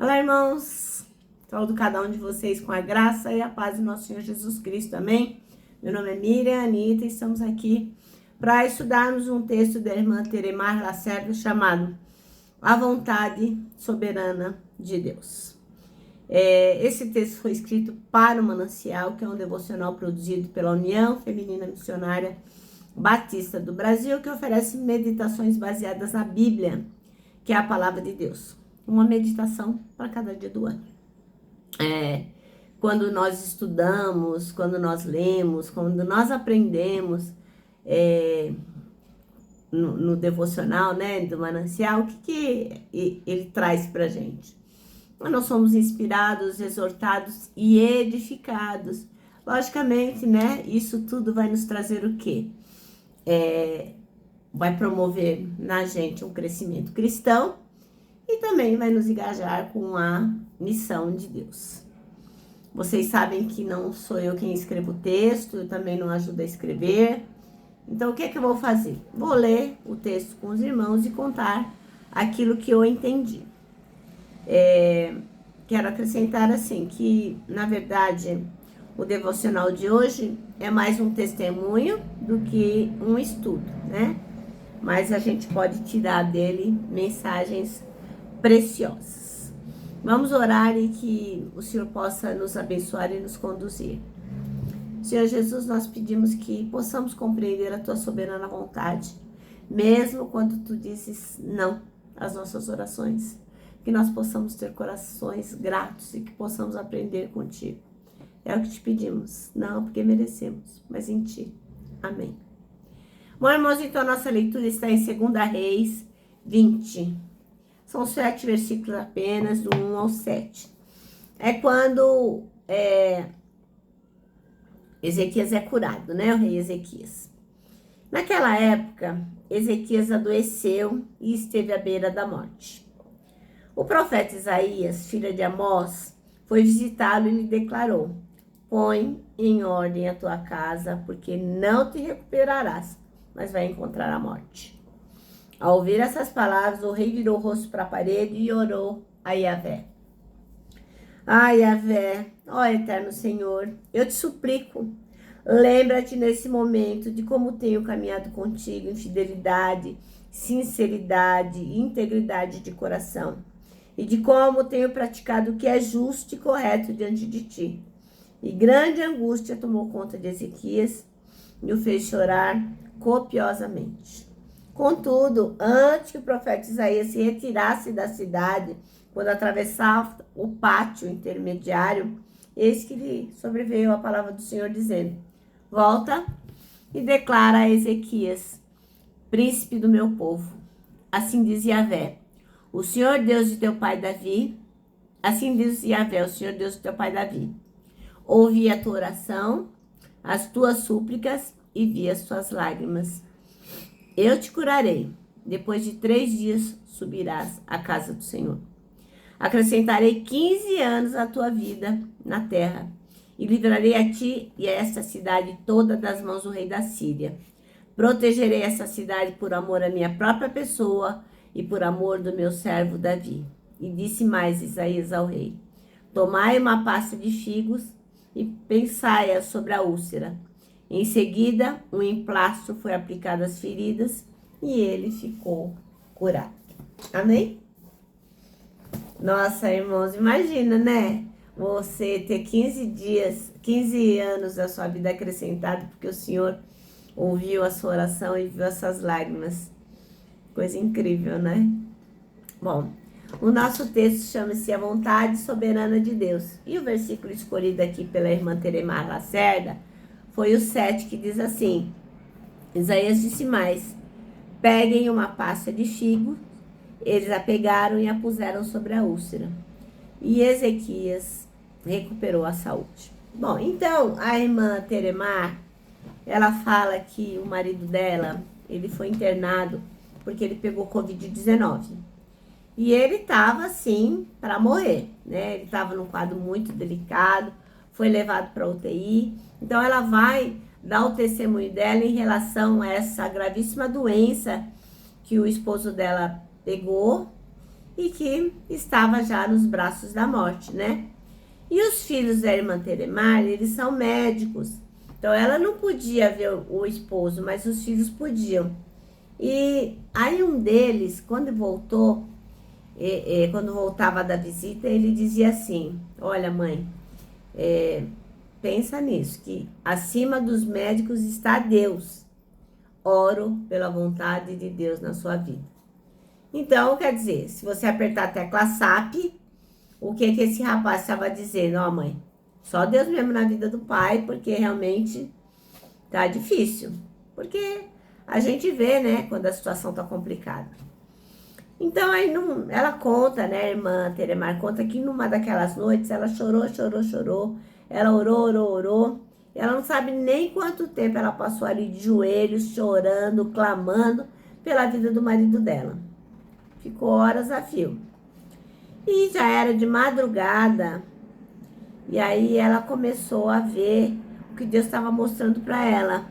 Olá, irmãos! Saúdo cada um de vocês com a graça e a paz do nosso Senhor Jesus Cristo, amém? Meu nome é Miriam Anitta e estamos aqui para estudarmos um texto da irmã Teremar Lacerda chamado A Vontade Soberana de Deus. Esse texto foi escrito para o Manancial, que é um devocional produzido pela União Feminina Missionária Batista do Brasil, que oferece meditações baseadas na Bíblia, que é a palavra de Deus. Uma meditação para cada dia do ano. Quando nós estudamos, quando nós lemos, quando nós aprendemos no devocional, né, do Manancial, o que ele traz para a gente? Nós somos inspirados, exortados e edificados. Logicamente, né, isso tudo vai nos trazer o quê? Vai promover na gente um crescimento cristão e também vai nos engajar com a missão de Deus. Vocês sabem que não sou eu quem escrevo o texto, eu também não ajudo a escrever. Então, o que é que eu vou fazer? Vou ler o texto com os irmãos e contar aquilo que eu entendi. Quero acrescentar assim, que na verdade o devocional de hoje é mais um testemunho do que um estudo, né? Mas a gente pode tirar dele mensagens preciosas. Vamos orar e que o Senhor possa nos abençoar e nos conduzir. Senhor Jesus, nós pedimos que possamos compreender a Tua soberana vontade, mesmo quando Tu dizes não às nossas orações, que nós possamos ter corações gratos e que possamos aprender contigo. É o que te pedimos, não porque merecemos, mas em Ti. Amém. Bom, irmãos, então a nossa leitura está em 2 Reis 20. São 7 versículos apenas, do 1 ao 7. É quando Ezequias é curado, né? O rei Ezequias. Naquela época, Ezequias adoeceu e esteve à beira da morte. O profeta Isaías, filho de Amós, foi visitá-lo e lhe declarou: põe em ordem a tua casa, porque não te recuperarás, mas vai encontrar a morte. Ao ouvir essas palavras, o rei virou o rosto para a parede e orou a Yahvé. Yahvé, ó eterno Senhor, eu te suplico, lembra-te nesse momento de como tenho caminhado contigo em fidelidade, sinceridade e integridade de coração, e de como tenho praticado o que é justo e correto diante de ti. E grande angústia tomou conta de Ezequias e o fez chorar copiosamente. Contudo, antes que o profeta Isaías se retirasse da cidade, quando atravessava o pátio intermediário, eis que lhe sobreveio a palavra do Senhor, dizendo: volta e declara a Ezequias, príncipe do meu povo. Assim diz Yahvé, o Senhor Deus de teu pai Davi, assim diz Yahvé, o Senhor Deus de teu pai Davi, ouvi a tua oração, as tuas súplicas e vi as tuas lágrimas. Eu te curarei. Depois de 3 dias subirás à casa do Senhor. Acrescentarei 15 anos à tua vida na terra e livrarei a ti e a esta cidade toda das mãos do rei da Síria. Protegerei essa cidade por amor à minha própria pessoa e por amor do meu servo Davi. E disse mais Isaías ao rei: tomai uma pasta de figos e pensai-a sobre a úlcera. Em seguida, um emplasto foi aplicado às feridas e ele ficou curado. Amém? Nossa, irmãos, imagina, né? Você ter 15 anos da sua vida acrescentado porque o Senhor ouviu a sua oração e viu essas lágrimas. Coisa incrível, né? Bom, o nosso texto chama-se A Vontade Soberana de Deus. E o versículo escolhido aqui pela irmã Teremar Lacerda foi o 7, que diz assim: Isaías disse mais: peguem uma pasta de figo. Eles a pegaram e a puseram sobre a úlcera. E Ezequias recuperou a saúde. Bom, então a irmã Teremar, ela fala que o marido dela, ele foi internado porque ele pegou Covid-19. E ele estava assim para morrer, né? Ele estava num quadro muito delicado, foi levado para UTI. Então ela vai dar o testemunho dela em relação a essa gravíssima doença que o esposo dela pegou e que estava já nos braços da morte, né? E os filhos da irmã Teremar, eles são médicos. Então ela não podia ver o esposo, mas os filhos podiam. E aí um deles, quando voltou, quando voltava da visita, ele dizia assim: olha, mãe, pensa nisso, que acima dos médicos está Deus. Oro pela vontade de Deus na sua vida. Então, quer dizer, se você apertar a tecla SAP, o que esse rapaz estava dizendo? Ó, mãe, só Deus mesmo na vida do pai, porque realmente tá difícil. Porque a gente vê, né, quando a situação tá complicada. Então, aí ela conta, né, a irmã Teremar conta que numa daquelas noites ela chorou. Ela orou. Ela não sabe nem quanto tempo ela passou ali de joelhos, chorando, clamando pela vida do marido dela. Ficou horas a fio. E já era de madrugada. E aí ela começou a ver o que Deus estava mostrando para ela.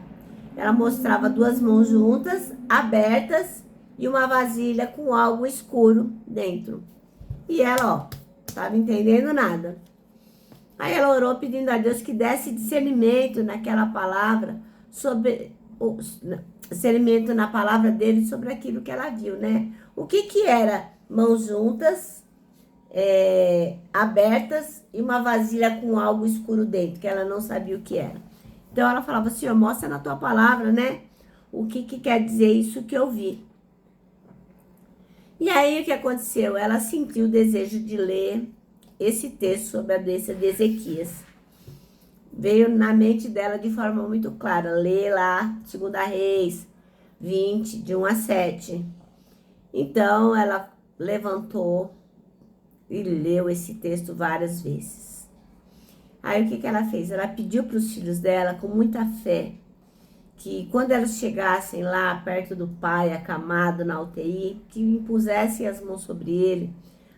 Ela mostrava duas mãos juntas, abertas, e uma vasilha com algo escuro dentro. E ela, ó, estava entendendo nada. Aí ela orou pedindo a Deus que desse discernimento naquela palavra, discernimento na palavra dele sobre aquilo que ela viu, né? O que era mãos juntas, abertas e uma vasilha com algo escuro dentro, que ela não sabia o que era. Então ela falava: Senhor, mostra na tua palavra, né? O que quer dizer isso que eu vi. E aí o que aconteceu? Ela sentiu o desejo de ler esse texto sobre a doença de Ezequias. Veio na mente dela de forma muito clara. Lê lá, 2 Reis 20, de 1 a 7. Então ela levantou e leu esse texto várias vezes. Aí o que ela fez? Ela pediu para os filhos dela, com muita fé, que quando elas chegassem lá perto do pai, acamado na UTI, que impusessem as mãos sobre ele,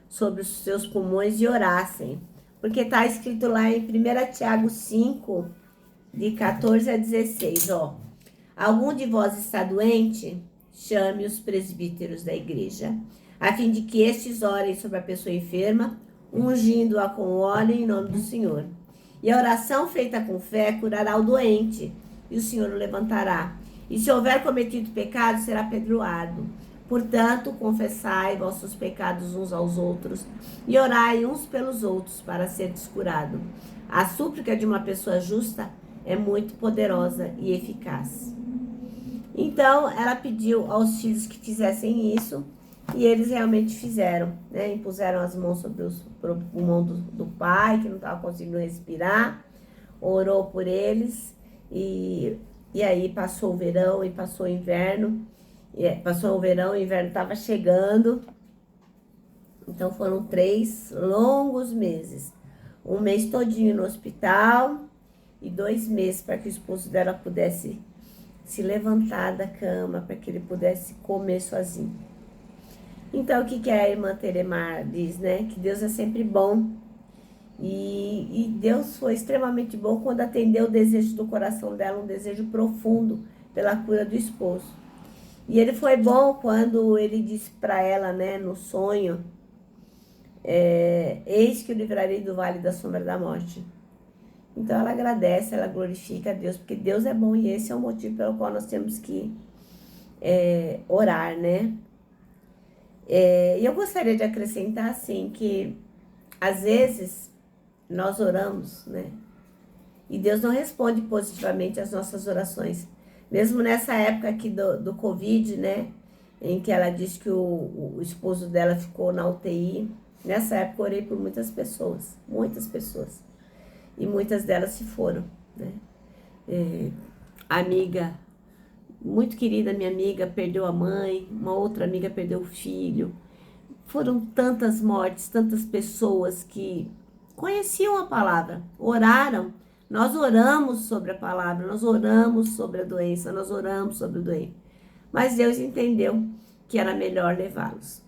sobre os seus pulmões e orassem. Porque está escrito lá em 1 Tiago 5, de 14 a 16, ó. Algum de vós está doente? Chame os presbíteros da igreja, a fim de que estes orem sobre a pessoa enferma, ungindo-a com óleo em nome do Senhor. E a oração feita com fé curará o doente, e o Senhor o levantará. E se houver cometido pecado, será perdoado. Portanto, confessai vossos pecados uns aos outros, e orai uns pelos outros para seres curados. A súplica de uma pessoa justa é muito poderosa e eficaz. Então, ela pediu aos filhos que fizessem isso, e eles realmente fizeram, né? Impuseram as mãos sobre o pulmão do pai, que não estava conseguindo respirar, orou por eles, e aí passou o verão e passou o inverno. Passou o verão, o inverno estava chegando. Então foram 3 longos meses. 1 mês todinho no hospital e 2 meses para que o esposo dela pudesse se levantar da cama, para que ele pudesse comer sozinho. Então o que a irmã Teremar diz, né? Que Deus é sempre bom. E Deus foi extremamente bom quando atendeu o desejo do coração dela, um desejo profundo pela cura do esposo. E ele foi bom quando ele disse para ela, né, no sonho, eis que o livrarei do vale da sombra da morte. Então ela agradece, ela glorifica a Deus, porque Deus é bom e esse é o motivo pelo qual nós temos que orar, né? E eu gostaria de acrescentar, assim, que às vezes nós oramos, né? E Deus não responde positivamente às nossas orações. Mesmo nessa época aqui do Covid, né? Em que ela disse que o esposo dela ficou na UTI. Nessa época eu orei por muitas pessoas. E muitas delas se foram, né? Amiga, muito querida minha amiga, perdeu a mãe. Uma outra amiga perdeu o filho. Foram tantas mortes, tantas pessoas que conheciam a palavra, oraram. Nós oramos sobre a palavra, nós oramos sobre a doença, nós oramos sobre o doente. Mas Deus entendeu que era melhor levá-los.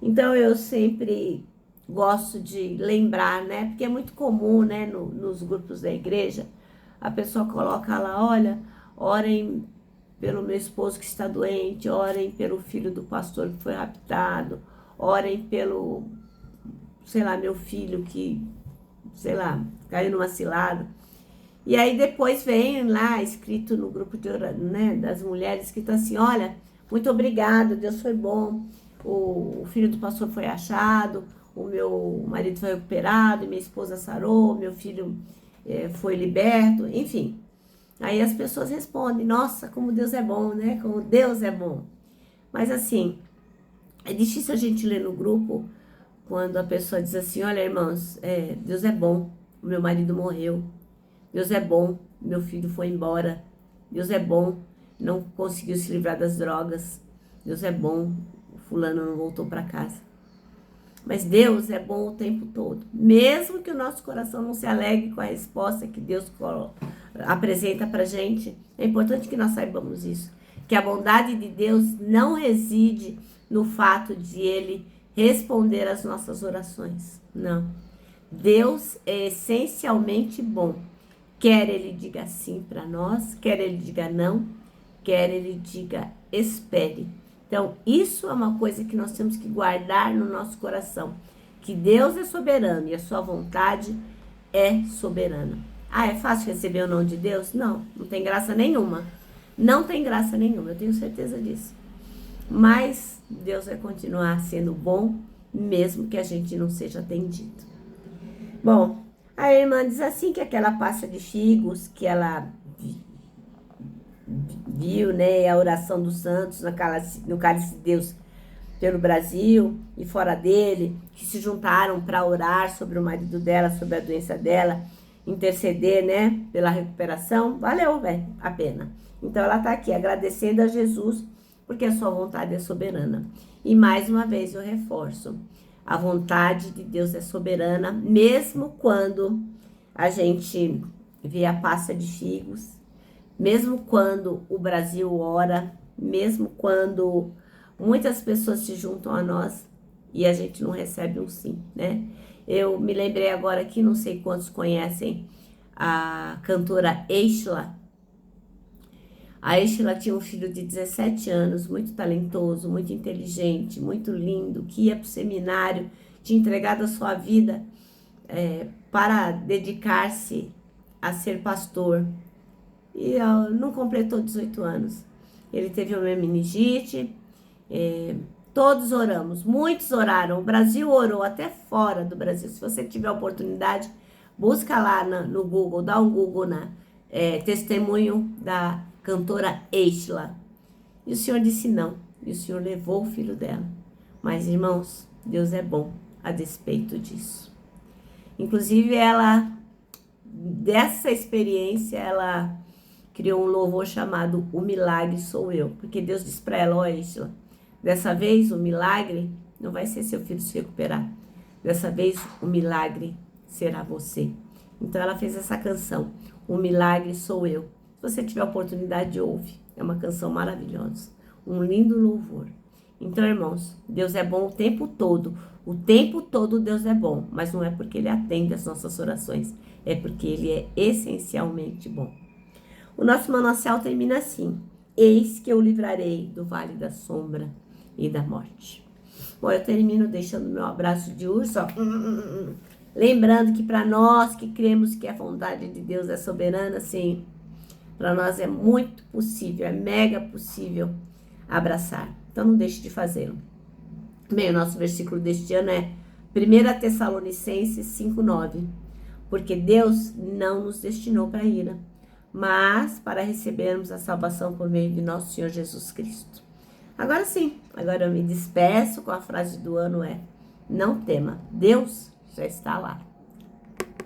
Então eu sempre gosto de lembrar, né? Porque é muito comum, né? Nos grupos da igreja, a pessoa coloca lá: olha, orem pelo meu esposo que está doente, orem pelo filho do pastor que foi raptado, orem pelo, sei lá, meu filho que, sei lá, caiu numa cilada. E aí depois vem lá, escrito no grupo de oração, né, das mulheres, escrito assim, olha, muito obrigado, Deus foi bom, o filho do pastor foi achado, o meu marido foi recuperado, minha esposa sarou, meu filho foi liberto, enfim. Aí as pessoas respondem, nossa, como Deus é bom, né? Como Deus é bom. Mas assim, é difícil a gente ler no grupo quando a pessoa diz assim, olha, irmãos, Deus é bom, o meu marido morreu. Deus é bom, meu filho foi embora. Deus é bom, não conseguiu se livrar das drogas. Deus é bom, o fulano não voltou para casa. Mas Deus é bom o tempo todo. Mesmo que o nosso coração não se alegre com a resposta que Deus apresenta pra gente, é importante que nós saibamos isso. Que a bondade de Deus não reside no fato de Ele responder às nossas orações. Não. Deus é essencialmente bom. Quer Ele diga sim para nós, quer Ele diga não, quer Ele diga espere. Então, isso é uma coisa que nós temos que guardar no nosso coração. Que Deus é soberano e a sua vontade é soberana. Ah, é fácil receber o não de Deus? Não, não tem graça nenhuma. Não tem graça nenhuma, eu tenho certeza disso. Mas Deus vai continuar sendo bom, mesmo que a gente não seja atendido. Bom, a irmã diz assim que aquela pasta de figos que ela viu, né, a oração dos santos no cálice de Deus pelo Brasil e fora dele, que se juntaram para orar sobre o marido dela, sobre a doença dela, interceder, né, pela recuperação, valeu, velho, a pena. Então ela tá aqui agradecendo a Jesus, porque a sua vontade é soberana. E mais uma vez eu reforço, a vontade de Deus é soberana, mesmo quando a gente vê a pasta de figos, mesmo quando o Brasil ora, mesmo quando muitas pessoas se juntam a nós e a gente não recebe um sim, né? Eu me lembrei agora aqui, não sei quantos conhecem a cantora Eixla. A Eixla tinha um filho de 17 anos, muito talentoso, muito inteligente, muito lindo, que ia para o seminário, tinha entregado a sua vida para dedicar-se a ser pastor. E não completou 18 anos. Ele teve uma meningite, todos oramos, muitos oraram, o Brasil orou, até fora do Brasil. Se você tiver oportunidade, busca lá no Google, dá um Google na testemunho da cantora Eixla. E o Senhor disse não, e o Senhor levou o filho dela. Mas, irmãos, Deus é bom a despeito disso. Inclusive, ela, dessa experiência, ela criou um louvor chamado O Milagre Sou Eu. Porque Deus disse para ela, ó Eixla, dessa vez o milagre não vai ser seu filho se recuperar. Dessa vez o milagre será você. Então ela fez essa canção, O Milagre Sou Eu. Se você tiver oportunidade, ouve. É uma canção maravilhosa. Um lindo louvor. Então, irmãos, Deus é bom o tempo todo. O tempo todo Deus é bom. Mas não é porque Ele atende as nossas orações. É porque Ele é essencialmente bom. O nosso manancial termina assim. Eis que eu livrarei do vale da sombra e da morte. Bom, eu termino deixando meu abraço de urso, ó. Lembrando que para nós que cremos que a vontade de Deus é soberana, sim, para nós é muito possível, é mega possível abraçar. Então não deixe de fazê-lo. Bem, o nosso versículo deste ano é 1 Tessalonicenses 5:9. Porque Deus não nos destinou para a ira, mas para recebermos a salvação por meio de nosso Senhor Jesus Cristo. Agora sim, agora eu me despeço com a frase do ano não tema, Deus já está lá.